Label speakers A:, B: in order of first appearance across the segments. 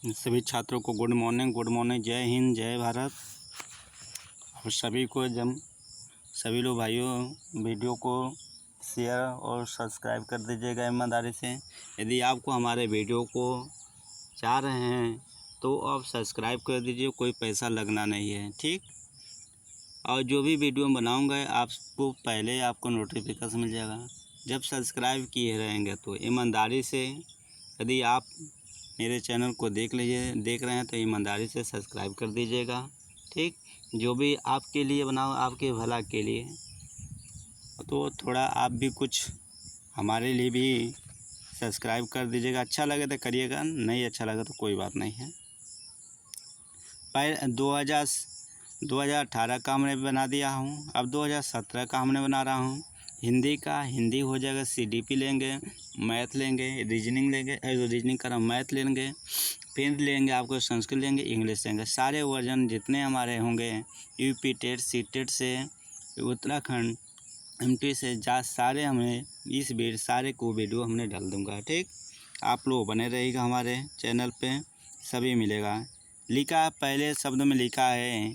A: सभी छात्रों को गुड मॉर्निंग, जय हिंद, जय भारत। और सभी को सभी लोग भाइयों वीडियो को शेयर और सब्सक्राइब कर दीजिएगा ईमानदारी से। यदि आपको हमारे वीडियो को चाह रहे हैं तो आप सब्सक्राइब कर दीजिए, कोई पैसा लगना नहीं है, ठीक। और जो भी वीडियो बनाऊंगा आपको पहले आपको नोटिफिकेशन मिल जाएगा। जब सब्सक्राइब किए रहेंगे तो ईमानदारी से, यदि आप मेरे चैनल को देख रहे हैं तो ईमानदारी से सब्सक्राइब कर दीजिएगा, ठीक। जो भी आपके लिए बनाओ, आपके भला के लिए, तो थोड़ा आप भी कुछ हमारे लिए भी सब्सक्राइब कर दीजिएगा। अच्छा लगे तो करिएगा, नहीं अच्छा लगे तो कोई बात नहीं है। पहले 2018 का हमने बना दिया हूँ, अब 2017 का हमने बना रहा हूँ। हिंदी का हिंदी हो जाएगा, CDP लेंगे, मैथ लेंगे, रीजनिंग का मैथ लेंगे, फिर लेंगे आपको संस्कृत लेंगे, इंग्लिश लेंगे। सारे वर्जन जितने हमारे होंगे UP टेट, CTET से, उत्तराखंड MT से सारे हमें इस सारे को वीडियो हमने डाल दूँगा, ठीक। आप लोग बने रहिएगा हमारे चैनल पे, सभी मिलेगा। लिखा पहले शब्द में लिखा है,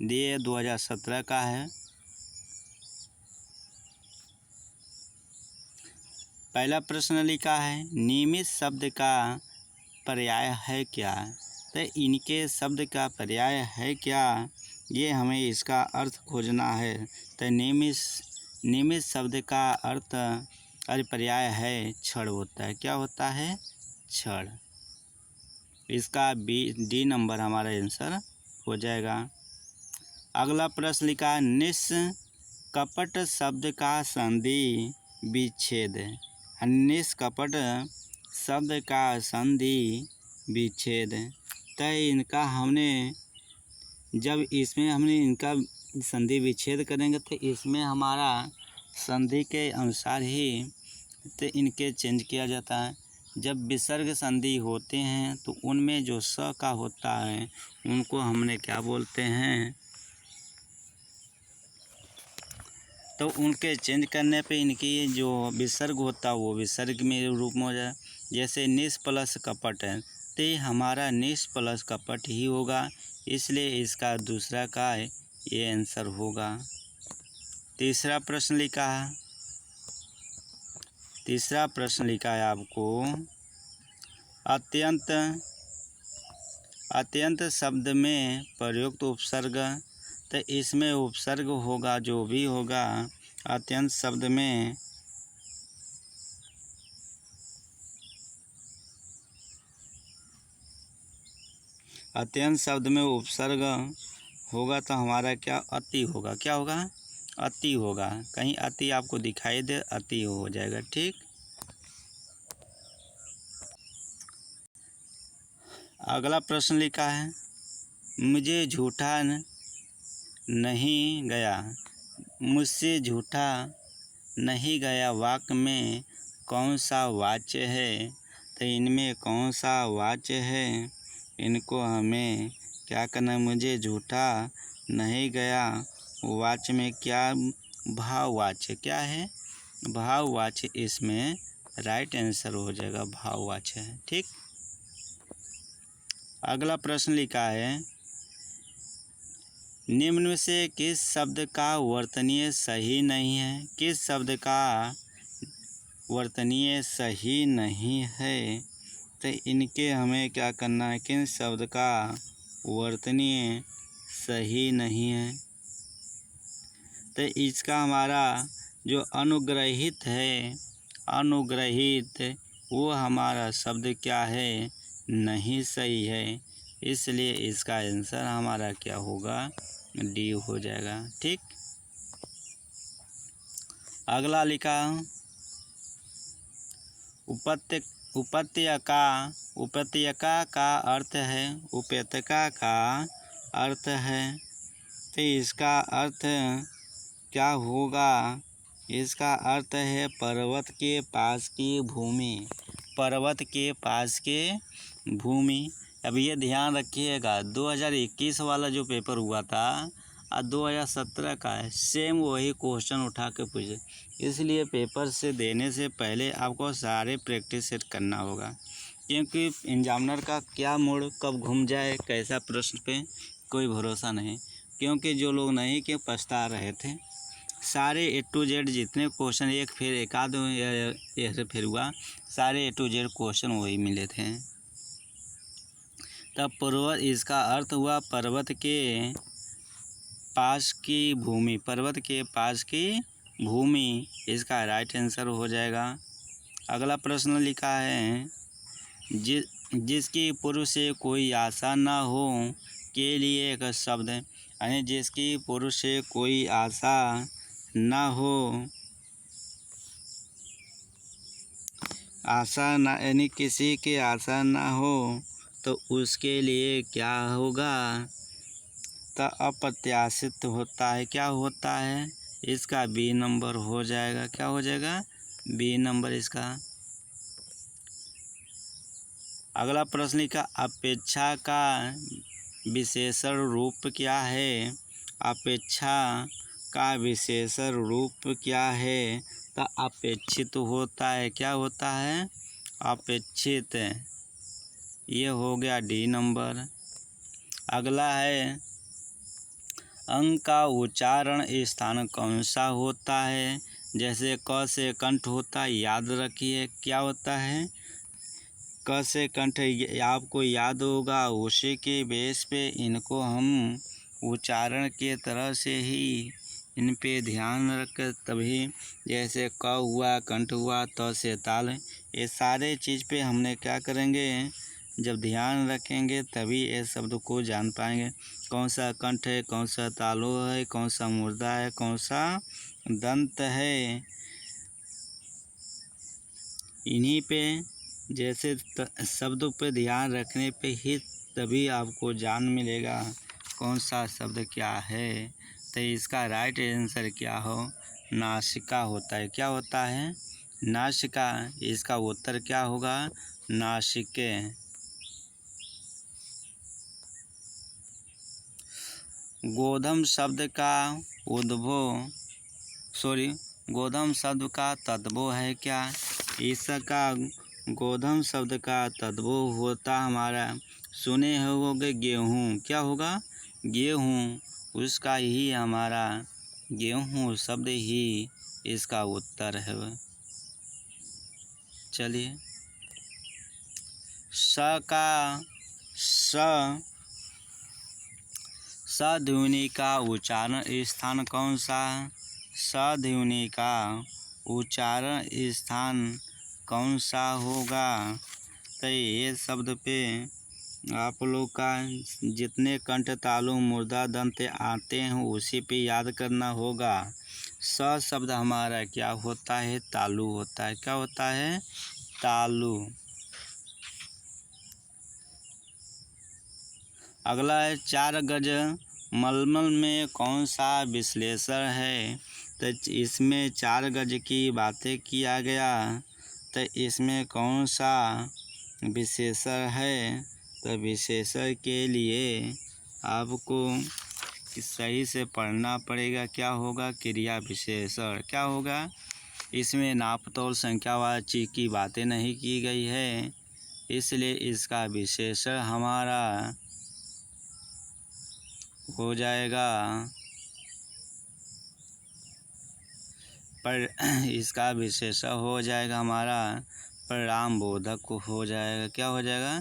A: ये 2017 का है। पहला प्रश्न लिखा है, नियमित शब्द का पर्याय है क्या। तो इनके शब्द का पर्याय है क्या, ये हमें इसका अर्थ खोजना है। तो नियमित शब्द का अर्थ पर्याय है क्षण होता है। क्या होता है? क्षण। इसका D नंबर हमारा आंसर हो जाएगा। अगला प्रश्न लिखा, निष्कपट शब्द का संधि विच्छेद। निष्कपट शब्द का संधि विच्छेद। तो इनका जब इसमें हमने इनका संधि विच्छेद करेंगे तो इसमें हमारा संधि के अनुसार ही तो इनके चेंज किया जाता है। जब विसर्ग संधि होते हैं तो उनमें जो स का होता है उनको हमने क्या बोलते हैं, तो उनके चेंज करने पे इनकी जो विसर्ग होता है वो विसर्ग में रूप में हो जाए। जैसे निस प्लस कपट है तो हमारा निस प्लस कपट ही होगा, इसलिए इसका दूसरा का ये आंसर होगा। तीसरा प्रश्न लिखा है आपको, अत्यंत शब्द में प्रयुक्त उपसर्ग। तो इसमें उपसर्ग होगा जो भी होगा अत्यंत शब्द में, उपसर्ग होगा तो हमारा क्या अति होगा। क्या होगा? अति होगा। कहीं अति आपको दिखाई दे, अति हो जाएगा, ठीक। अगला प्रश्न लिखा है, मुझे झूठा नहीं गया, मुझसे झूठा नहीं गया वाक्य में कौन सा वाच्य है। तो इनमें कौन सा वाच्य है, इनको हमें क्या करना है। मुझे झूठा नहीं गया वाच्य में क्या भाववाच्य, क्या है? भाववाच्य इसमें राइट आंसर हो जाएगा, भाववाच्य है, ठीक। अगला प्रश्न लिखा है, निम्न में से किस शब्द का वर्तनीय सही नहीं है। किस शब्द का वर्तनीय सही नहीं है। तो इनके हमें क्या करना है, किन शब्द का वर्तनीय सही नहीं है। तो इसका हमारा जो अनुग्रहित है, अनुग्रहित वो हमारा शब्द क्या है, नहीं सही है, इसलिए इसका आंसर हमारा क्या होगा, D हो जाएगा, ठीक। अगला लिखा, उपत्यका का अर्थ है, उपत्यका का अर्थ है। तो इसका अर्थ क्या होगा, इसका अर्थ है पर्वत के पास की भूमि, पर्वत के पास के भूमि। अब ये ध्यान रखिएगा, 2021 वाला जो पेपर हुआ था और 2017 का है, सेम वही क्वेश्चन उठा के पूछे, इसलिए पेपर से देने से पहले आपको सारे प्रैक्टिस सेट करना होगा। क्योंकि एग्जामिनर का क्या मूड कब घूम जाए कैसा प्रश्न पे कोई भरोसा नहीं। क्योंकि जो लोग नहीं के पछता रहे थे, सारे A to Z जितने क्वेश्चन, एक फिर एक आध ऐसे फिर हुआ, सारे A to Z क्वेश्चन वही मिले थे। तब पर्वत, इसका अर्थ हुआ पर्वत के पास की भूमि, पर्वत के पास की भूमि, इसका राइट आंसर हो जाएगा। अगला प्रश्न लिखा है, जिसकी पूर्व से कोई आशा न हो के लिए एक शब्द, यानी जिसकी पूर्व से कोई आशा न हो, आशा ना, यानी किसी की आशा ना हो तो उसके लिए क्या होगा, तो अप्रत्याशित होता है। क्या होता है, इसका बी नंबर हो जाएगा। क्या हो जाएगा, बी नंबर इसका। अगला प्रश्न लिखा, अपेक्षा का विशेषण रूप क्या है, अपेक्षा का विशेषण रूप क्या है, तो अपेक्षित होता है। क्या होता है, अपेक्षित। ये हो गया डी नंबर। अगला है, अंक का उच्चारण स्थान कौन सा होता है, जैसे क से कंठ होता है, याद रखिए क्या होता है, क से कंठ आपको याद होगा, उसी के बेस पे इनको हम उच्चारण के तरह से ही इन पे ध्यान रख, तभी जैसे क हुआ, कंठ हुआ, त से ताल, ये सारे चीज़ पे हमने क्या करेंगे, जब ध्यान रखेंगे तभी ये शब्द को जान पाएंगे। कौन सा कंठ है, कौन सा तालु है, कौन सा मुर्दा है, कौन सा दंत है, इन्हीं पे जैसे शब्दों पे ध्यान रखने पे ही तभी आपको जान मिलेगा कौन सा शब्द क्या है। तो इसका राइट आंसर क्या हो, नासिका होता है। क्या होता है, नासिका। इसका उत्तर क्या होगा, नासिके। गोधम शब्द का उद्भव, गोधम शब्द का तद्भव है क्या, इसका गोधम शब्द का तद्भव होता हमारा, सुने होगे गेहूँ। क्या होगा, गेहूँ, उसका ही हमारा गेहूँ शब्द ही इसका उत्तर है। चलिए, स का ध्वनि का उच्चारण स्थान कौन सा, स ध्वनि का उच्चारण स्थान कौन सा होगा, तो ये शब्द पे आप लोग का जितने कंठ, तालु, मुर्दा, दंत आते हैं उसी पे याद करना होगा। स शब्द हमारा क्या होता है, तालु होता है। क्या होता है, तालु। अगला है, 4 गज मलमल में कौन सा विश्लेषण है, तो इसमें 4 गज की बातें किया गया, तो इसमें कौन सा विशेषण है, तो विशेषण के लिए आपको सही से पढ़ना पड़ेगा। क्या होगा, क्रिया विशेषण। क्या होगा, इसमें नाप तोल संख्यावाची की बातें नहीं की गई है, इसलिए इसका विशेषण हमारा हो जाएगा पर इसका विशेषण हो जाएगा हमारा परिणाम बोधक हो जाएगा। क्या हो जाएगा,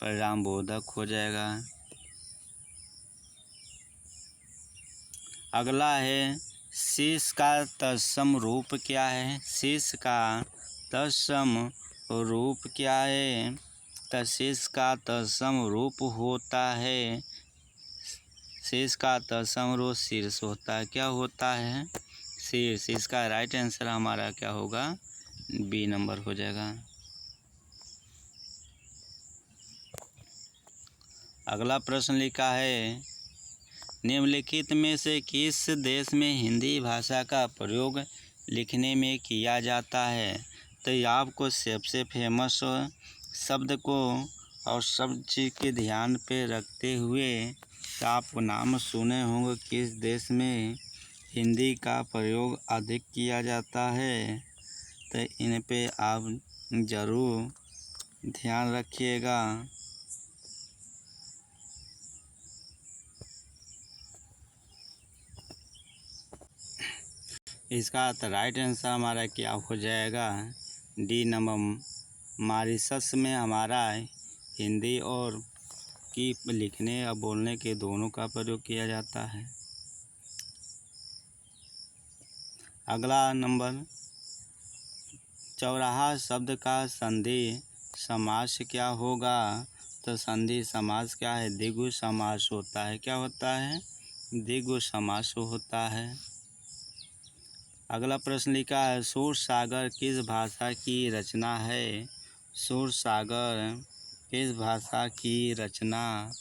A: परिणाम बोधक हो जाएगा। अगला है, शीश का तत्सम रूप क्या है, शीश का तत्सम रूप क्या है, तो शीश का तत्सम रूप होता है, शीश का तत्सम रूप शीर्ष होता है। क्या होता है, शीर्ष। इसका राइट आंसर हमारा क्या होगा, बी नंबर हो जाएगा। अगला प्रश्न लिखा है, निम्नलिखित में से किस देश में हिंदी भाषा का प्रयोग लिखने में किया जाता है, तो आपको सबसे फेमस शब्द को और सब चीज़ के ध्यान पे रखते हुए तो आप नाम सुने होंगे किस देश में हिंदी का प्रयोग अधिक किया जाता है, तो इन पे आप ज़रूर ध्यान रखिएगा। इसका राइट आंसर हमारा क्या हो जाएगा? D number. मॉरिशस में हमारा हिंदी और की लिखने और बोलने के दोनों का प्रयोग किया जाता है। अगला नंबर, चौराहा शब्द का संधि समास क्या होगा? तो संधि समास क्या है? द्विगु समास होता है। क्या होता है? द्विगु समास होता है। अगला प्रश्न लिखा है, सूरसागर किस भाषा की रचना है? सूरसागर किस भाषा की रचना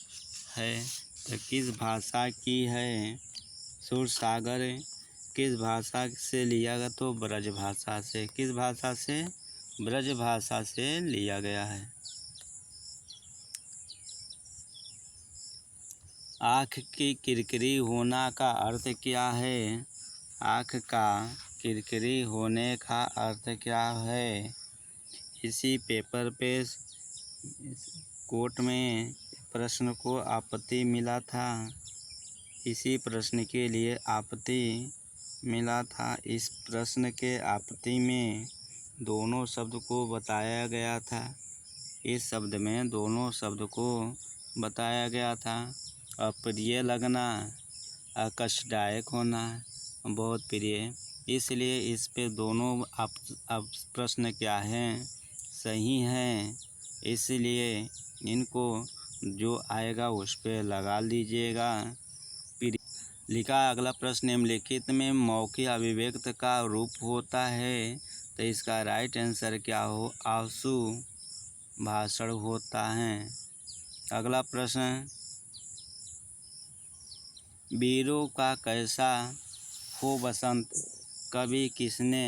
A: है? तो किस भाषा की है? सूरसागर किस भाषा से लिया गया? तो ब्रज भाषा से। किस भाषा से? ब्रज भाषा से लिया गया है। आँख की किरकिरी होना का अर्थ क्या है? आँख का किरकिरी होने का अर्थ क्या है? इसी पेपर पे कोर्ट में प्रश्न को आपत्ति मिला था। इसी प्रश्न के लिए आपत्ति मिला था। इस प्रश्न के आपत्ति में दोनों शब्द को बताया गया था। इस शब्द में दोनों शब्द को बताया गया था। अप्रिय लगना, कष्टदायक होना, बहुत प्रिय। इसलिए इस पे दोनों आप प्रश्न क्या हैं? सही हैं। इसलिए इनको जो आएगा उस पे लगा लीजिएगा। लिखा अगला प्रश्न, निम्नलिखित में मौखिक अभिव्यक्त का रूप होता है। तो इसका राइट आंसर क्या हो? आशु भाषण होता है। अगला प्रश्न, वीरों का कैसा हो बसंत कवि किसने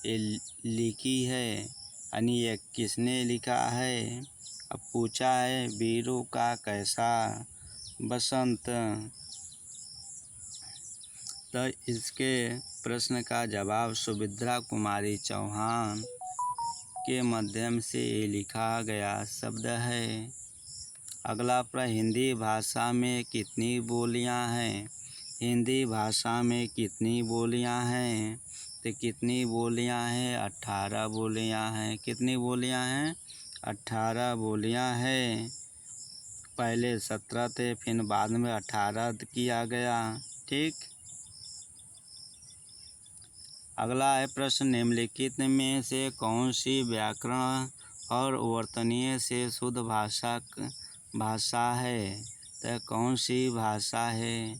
A: लिखी है? यानी ये किसने लिखा है? अब पूछा है वीरों का कैसा बसंत। तो इसके प्रश्न का जवाब सुभद्रा कुमारी चौहान के माध्यम से लिखा गया शब्द है। अगला प्रश्न, हिंदी भाषा में कितनी बोलियां हैं? हिंदी भाषा में कितनी बोलियां हैं? तो कितनी बोलियां हैं? 18 बोलियां हैं। कितनी बोलियां हैं? 18 बोलियां हैं। पहले 17 थे, फिर बाद में 18 किया गया। ठीक। अगला है प्रश्न, निम्नलिखित में से कौन सी व्याकरण और वर्तनीय से शुद्ध भाषा है? तो कौन सी भाषा है?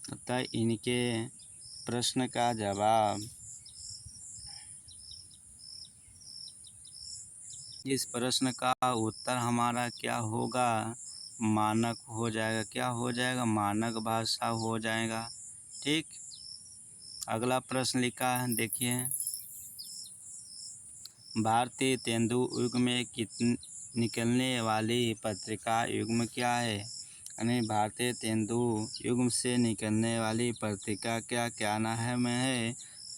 A: तो इनके प्रश्न का जवाब, इस प्रश्न का उत्तर हमारा क्या होगा? मानक हो जाएगा। क्या हो जाएगा? मानक भाषा हो जाएगा। ठीक। अगला प्रश्न लिखा है, देखिए, भारतीय तेंदु युग में निकलने वाली पत्रिका युग्म क्या है? यानी भारतीय तेंदु युग से निकलने वाली पत्रिका क्या नाम है?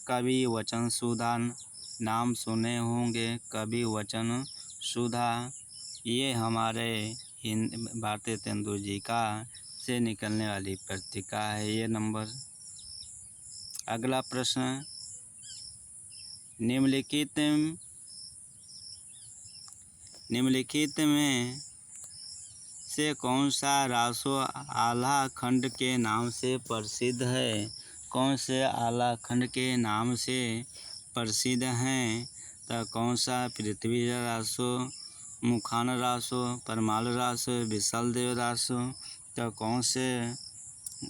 A: कवि वचन सुधा, नाम सुने होंगे, कवि वचन सुधा। ये हमारे भारतीय तेंदु जी का से निकलने वाली पत्रिका है। ये नंबर। अगला प्रश्न, निम्नलिखित में से कौन सा रासो आल्हा खंड के नाम से प्रसिद्ध है? कौन से आल्हा खंड के नाम से प्रसिद्ध हैं? तो कौन सा? पृथ्वी रासो, मुखान रासो, परमाल रासो, विशलदेव रासो। तो कौन से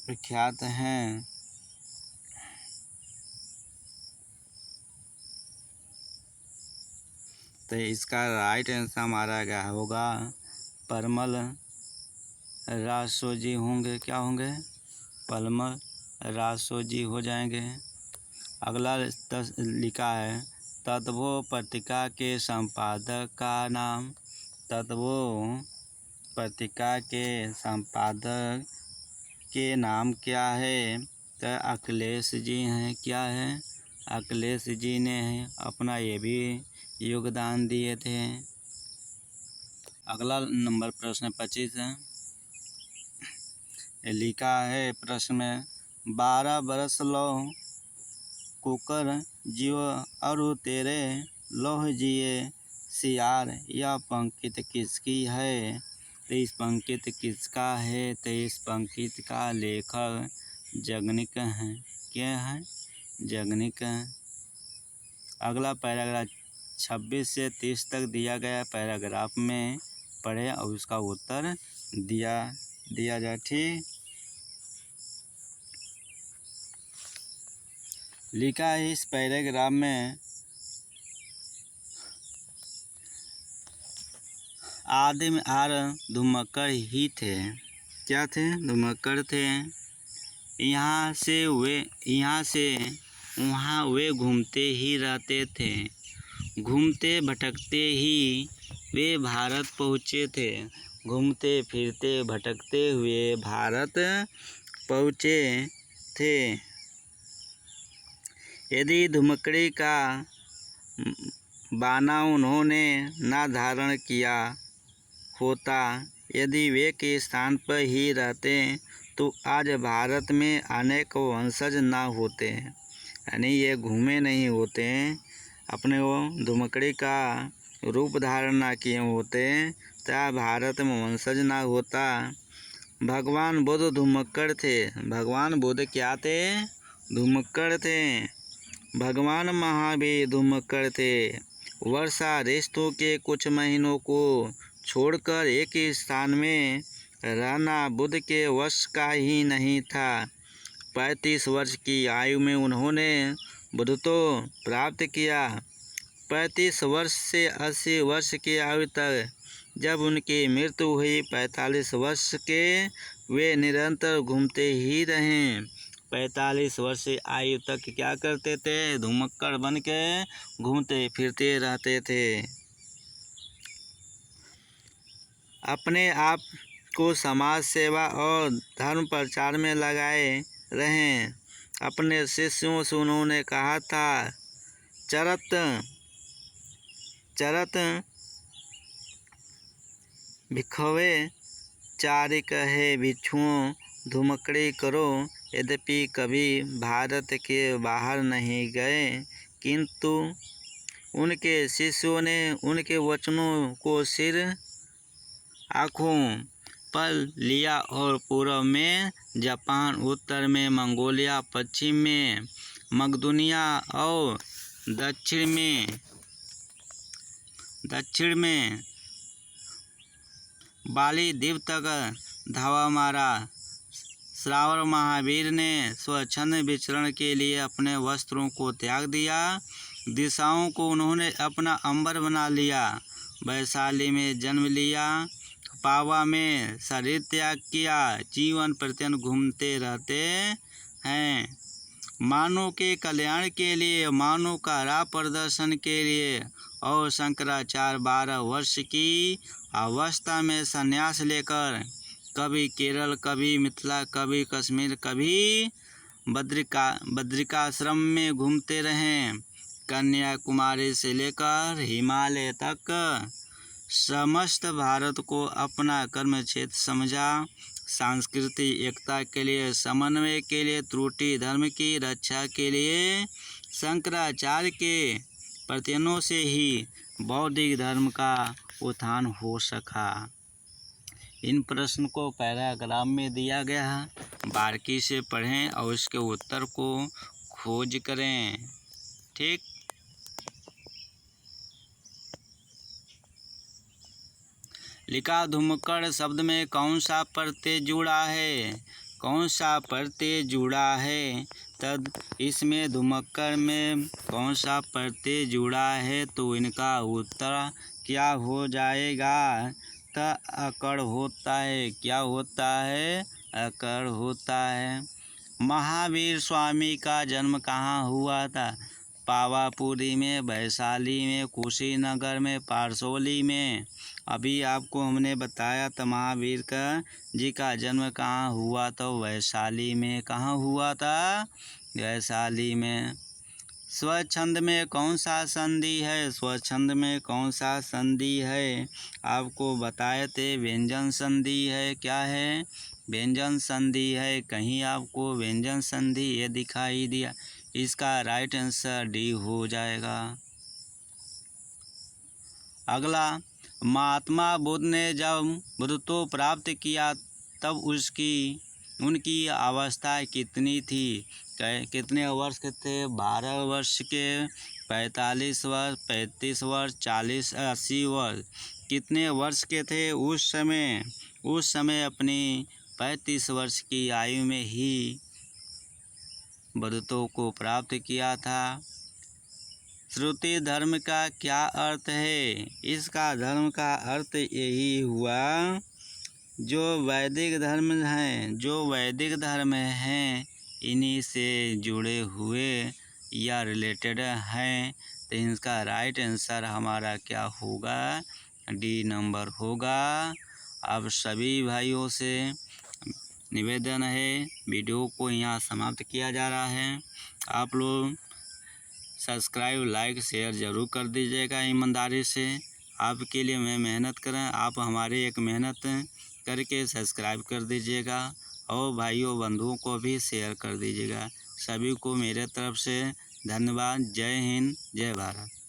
A: विख्यात हैं? तो इसका राइट आंसर हमारा क्या होगा? परमल रासो जी होंगे। क्या होंगे? परमल रासो जी हो जाएंगे। अगला लिखा है, तत्वो पत्रिका के संपादक का नाम। तत्वो पत्रिका के संपादक के नाम क्या है? तो अखिलेश जी हैं। क्या है? अखिलेश जी ने अपना ये भी योगदान दिए थे। अगला नंबर प्रश्न 25 है। लिखा है प्रश्न में 12 बरस लो कुकर जियो अरु तेरे लोह जिए सियार, यह पंक्ति किसकी है? तो इस पंक्ति किसका है? तो इस पंक्ति का लेखक जगनिक है। क्या है? जगनिक है। अगला पैराग्राफ 26 से 30 तक दिया गया पैराग्राफ में पढ़े और उसका उत्तर दिया जाए। ठीक, लिखा है इस पैराग्राफ में आदिम आर धुमक्कड़ ही थे। क्या थे? धुमक्कड़ थे। यहाँ से वहाँ वे घूमते ही रहते थे। घूमते भटकते ही वे भारत पहुँचे थे। घूमते फिरते भटकते हुए भारत पहुँचे थे। यदि धुमक्कड़ी का बाना उन्होंने न धारण किया होता, यदि वे के स्थान पर ही रहते तो आज भारत में अनेक वंशज न होते। यानी ये घूमे नहीं होते, अपने वो धुमक्कड़ी का रूप धारण ना किए होते तो भारत में वंशज ना होता। भगवान बुद्ध धुमक्कड़ थे। भगवान बुद्ध क्या थे? धुमक्कड़ थे। भगवान महावीर धुमक्कड़ थे। वर्षा ऋतु के कुछ महीनों को छोड़कर एक ही स्थान में रहना बुद्ध के वश का ही नहीं था। 35 वर्ष की आयु में उन्होंने बुद्धत्व प्राप्त किया। 35 वर्ष से 80 वर्ष की आयु तक जब उनकी मृत्यु हुई, 45 वर्ष के वे निरंतर घूमते ही रहे। 45 वर्ष आयु तक क्या करते थे? धुमक्कड़ बन के घूमते फिरते रहते थे। अपने आप को समाज सेवा और धर्म प्रचार में लगाए रहें। अपने शिष्यों से उन्होंने कहा था, चरत भिखवे चारिक है भिक्षुओं धुमक्कड़ी करो। यद्यपि कभी भारत के बाहर नहीं गए, किंतु उनके शिष्यों ने उनके वचनों को सिर आँखों पर लिया और पूर्व में जापान, उत्तर में मंगोलिया, पश्चिम में मकदूनिया और दक्षिण में बाली द्वीप तक धावा मारा। श्रावण महावीर ने स्वच्छंद विचरण के लिए अपने वस्त्रों को त्याग दिया। दिशाओं को उन्होंने अपना अंबर बना लिया। वैशाली में जन्म लिया, पावा में शरीर त्याग किया। जीवन प्रत्यन घूमते रहते हैं। मानव के कल्याण के लिए, मानव का राह प्रदर्शन के लिए और शंकराचार्य 12 वर्ष की अवस्था में संन्यास लेकर कभी केरल, कभी मिथिला, कभी कश्मीर, कभी बद्रिकाश्रम में घूमते रहें। कन्याकुमारी से लेकर हिमालय तक समस्त भारत को अपना कर्म क्षेत्र समझा। सांस्कृतिक एकता के लिए, समन्वय के लिए, त्रुटि धर्म की रक्षा के लिए शंकराचार्य के प्रयत्नों से ही बौद्धिक धर्म का उत्थान हो सका। इन प्रश्न को पैराग्राफ में दिया गया है, बारीकी से पढ़ें और इसके उत्तर को खोज करें। ठीक, लिखा धुमक्कड़ शब्द में कौन सा प्रत्यय जुड़ा है? कौन सा प्रत्यय जुड़ा है? तद इसमें धुमक्कड़ में कौन सा प्रत्यय जुड़ा है? तो इनका उत्तर क्या हो जाएगा? त अकड़ होता है। क्या होता है? अकड़ होता है। महावीर स्वामी का जन्म कहाँ हुआ था? पावापुरी में, वैशाली में, कुशीनगर में, पारसोली में। अभी आपको हमने बताया था महावीर जी का जन्म कहाँ हुआ था? वैशाली में। कहाँ हुआ था? वैशाली में। स्वच्छंद में कौन सा संधि है? स्वच्छंद में कौन सा संधि है? आपको बताए थे व्यंजन संधि है। क्या है? व्यंजन संधि है। कहीं आपको व्यंजन संधि ये दिखाई दिया, इसका राइट आंसर डी हो जाएगा। अगला, महात्मा बुद्ध ने जब बुद्धत्व प्राप्त किया तब उनकी अवस्था कितनी थी? कितने वर्ष के थे? 12 वर्ष के, 45 वर्ष, 35 वर्ष, 40, 80 वर्ष। कितने वर्ष के थे उस समय? उस समय अपनी 35 वर्ष की आयु में ही बुद्धत्व को प्राप्त किया था। श्रुति धर्म का क्या अर्थ है? इसका धर्म का अर्थ यही हुआ, जो वैदिक धर्म हैं इन्हीं से जुड़े हुए या रिलेटेड हैं। तो इसका राइट आंसर हमारा क्या होगा? डी नंबर होगा। अब सभी भाइयों से निवेदन है, वीडियो को यहाँ समाप्त किया जा रहा है। आप लोग सब्सक्राइब, लाइक, शेयर ज़रूर कर दीजिएगा ईमानदारी से। आपके लिए मैं मेहनत करें, आप हमारी एक मेहनत करके सब्सक्राइब कर दीजिएगा और भाइयों बंधुओं को भी शेयर कर दीजिएगा। सभी को मेरे तरफ से धन्यवाद। जय हिंद, जय भारत।